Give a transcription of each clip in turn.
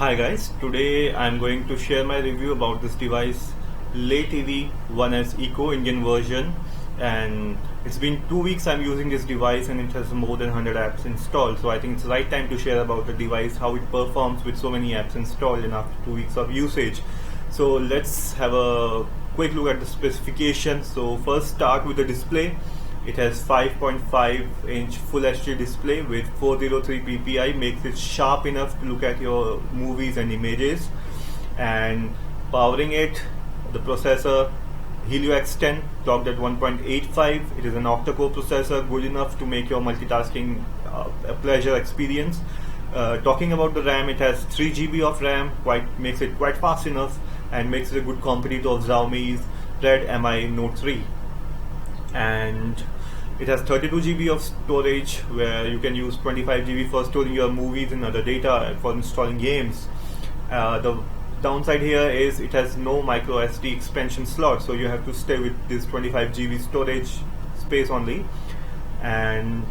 Hi guys, today I'm going to share my review about this device LeTV 1S Eco Indian version, and it's been 2 weeks I'm using this device and it has more than 100 apps installed, so I think it's the right time to share about the device, how it performs with so many apps installed and after 2 weeks of usage. So let's have a quick look at the specifications. So first start with the display. It has 5.5-inch Full HD display with 403 ppi, makes it sharp enough to look at your movies and images. And powering it, the processor Helio X10 clocked at 1.85. It is an octa-core processor, good enough to make your multitasking a pleasure experience. Talking about the RAM, it has 3 GB of RAM, makes it quite fast enough and makes it a good competitor of Xiaomi's Redmi Note 3. And it has 32 GB of storage, where you can use 25 GB for storing your movies and other data for installing games. The downside here is it has no micro SD expansion slot, so you have to stay with this 25 GB storage space only. And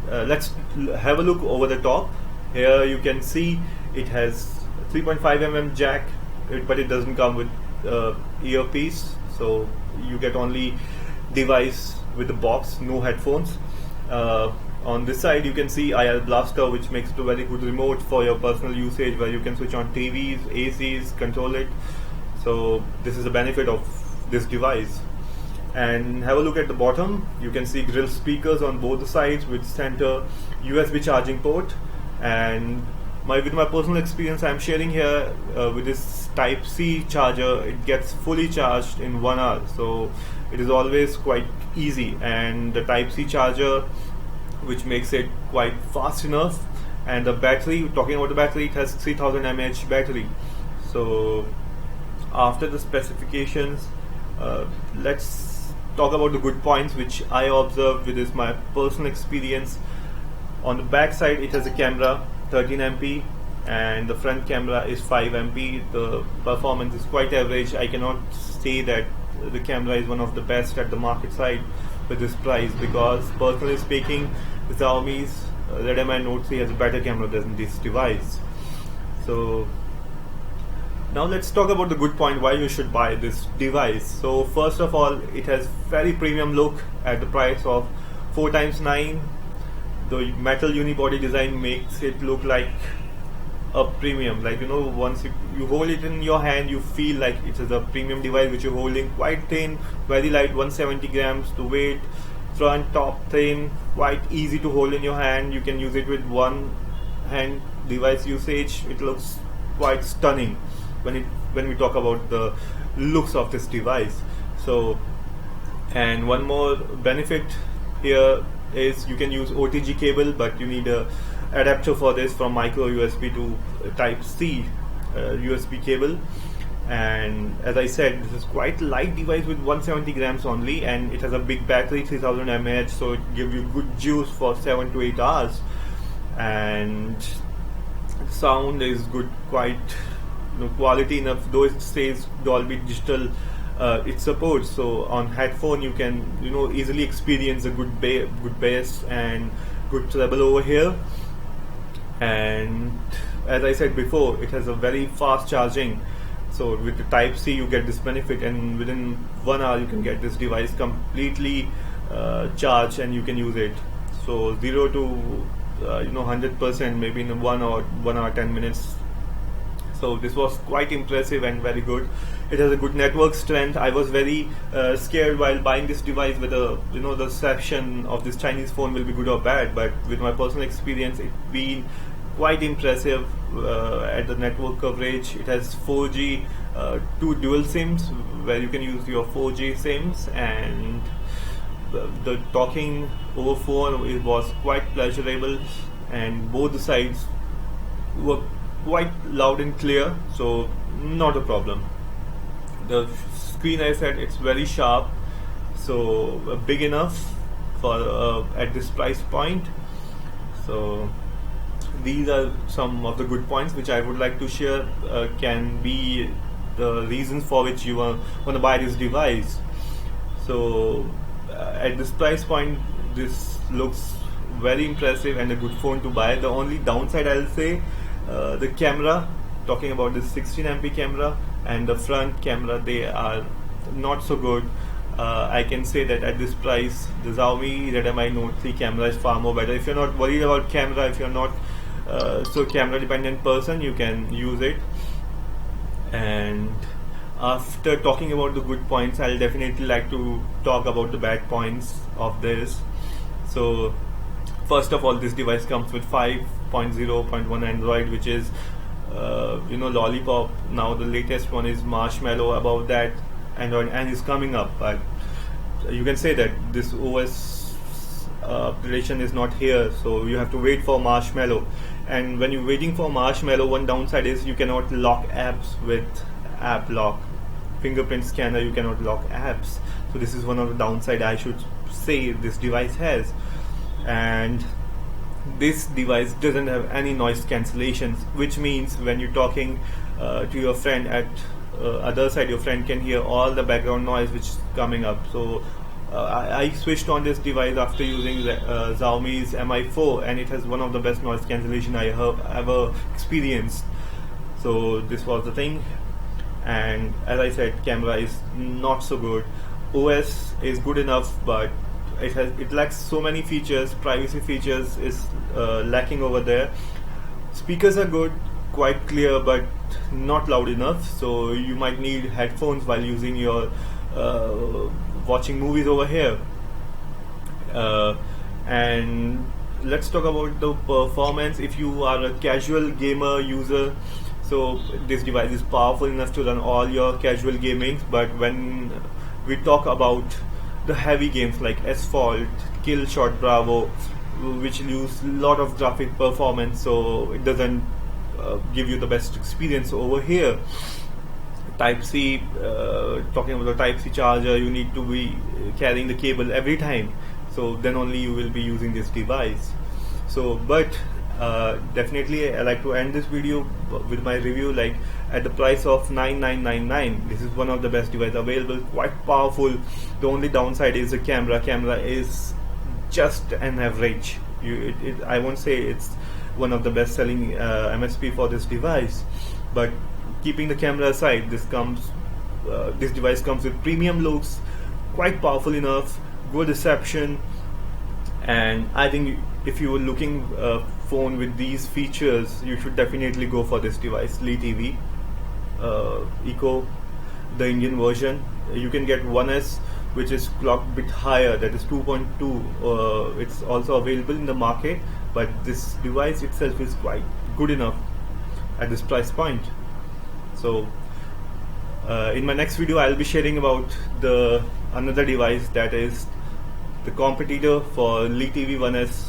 let's have a look over the top. Here you can see it has 3.5mm jack, but it doesn't come with earpiece, so you get only device with the box, no headphones. On this side you can see IR blaster, which makes it a very good remote for your personal usage, where you can switch on TVs, ACs, control it. So this is the benefit of this device. And have a look at the bottom. You can see grill speakers on both the sides with center USB charging port. And with my personal experience I'm sharing here, with this Type-C charger, it gets fully charged in 1 hour, so it is always quite easy. And the Type-C charger, which makes it quite fast enough. And the battery, talking about the battery, it has 3000 mAh battery. So after the specifications, let's talk about the good points which I observed with this, my personal experience. On the back side it has a camera 13 MP and the front camera is 5 MP. The performance is quite average. I cannot say that the camera is one of the best at the market side with this price, because personally speaking, Xiaomi's Redmi Note 3 has a better camera than this device. So now let's talk about the good point why you should buy this device. So first of all, it has very premium look at the price of 4x9. The metal unibody design makes it look like a premium, like, you know, once you hold it in your hand, you feel like it is a premium device which you're holding. Quite thin, very light, 170 grams to weight, front, top, thin, quite easy to hold in your hand. You can use it with one hand device usage. It looks quite stunning when we talk about the looks of this device. So, and one more benefit here is you can use OTG cable, but you need a adapter for this from micro USB to Type-C USB cable. And as I said, this is quite light device with 170 grams only, and it has a big battery, 3000 mAh, so it gives you good juice for 7 to 8 hours. And sound is good, quite quality enough, though it says Dolby Digital it supports. So on headphone you can easily experience a good bass and good treble over here. And as I said before, it has a very fast charging, so with the Type-C you get this benefit, and within 1 hour you can get this device completely charged and you can use it. So 0 to 100% maybe in 1 hour 10 minutes. So this was quite impressive and very good. It has a good network strength. I was very scared while buying this device whether the reception of this Chinese phone will be good or bad, but with my personal experience it's been quite impressive at the network coverage. It has 4G, 2 dual SIMs where you can use your 4G SIMs, and the talking over phone, it was quite pleasurable, and both the sides were quite loud and clear, so not a problem. The screen, I said, it's very sharp, so big enough for at this price point. So these are some of the good points which I would like to share, can be the reasons for which you want to buy this device. So at this price point, this looks very impressive and a good phone to buy. The only downside I'll say The camera, talking about this 16MP camera and the front camera, they are not so good. I can say that at this price, the Xiaomi Redmi Note 3 camera is far more better. If you're not worried about camera, if you're not so camera dependent person, you can use it. And after talking about the good points, I'll definitely like to talk about the bad points of this. So first of all, this device comes with 5.0.1 Android, which is Lollipop. Now the latest one is Marshmallow. Above that, Android N is coming up, but you can say that this OS upgradation is not here, so you have to wait for Marshmallow. And when you're waiting for Marshmallow, one downside is you cannot lock apps with app lock. Fingerprint scanner, you cannot lock apps. So this is one of the downside I should say this device has. And this device doesn't have any noise cancellations, which means when you're talking to your friend at other side, your friend can hear all the background noise which is coming up. So I switched on this device after using Xiaomi's Mi4, and it has one of the best noise cancellation I have ever experienced. So this was the thing. And as I said, camera is not so good. OS is good enough, but it lacks so many features. Privacy features is lacking over there. Speakers are good, quite clear, but not loud enough, so you might need headphones while using your watching movies over here. And let's talk about the performance. If you are a casual gamer user, so this device is powerful enough to run all your casual gaming. But when we talk about the heavy games like Asphalt, Killshot Bravo, which use a lot of graphic performance, so it doesn't give you the best experience over here. Type-C, talking about the Type-C charger, you need to be carrying the cable every time, so then only you will be using this device. So but definitely I like to end this video with my review, like at the price of 9999, this is one of the best devices available, quite powerful. The only downside is the camera. Camera is just an average. I won't say it's one of the best selling MSP for this device, but keeping the camera aside, this device comes with premium looks, quite powerful enough, good reception, and I think if you were looking a phone with these features, you should definitely go for this device, LeTV Leeco, the Indian version. You can get 1S, which is clocked bit higher, that is 2.2. It's also available in the market, but this device itself is quite good enough at this price point. So in my next video I'll be sharing about another device that is the competitor for LeTV 1S,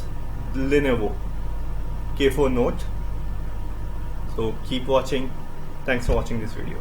Lenovo K4 Note. So keep watching. Thanks for watching this video.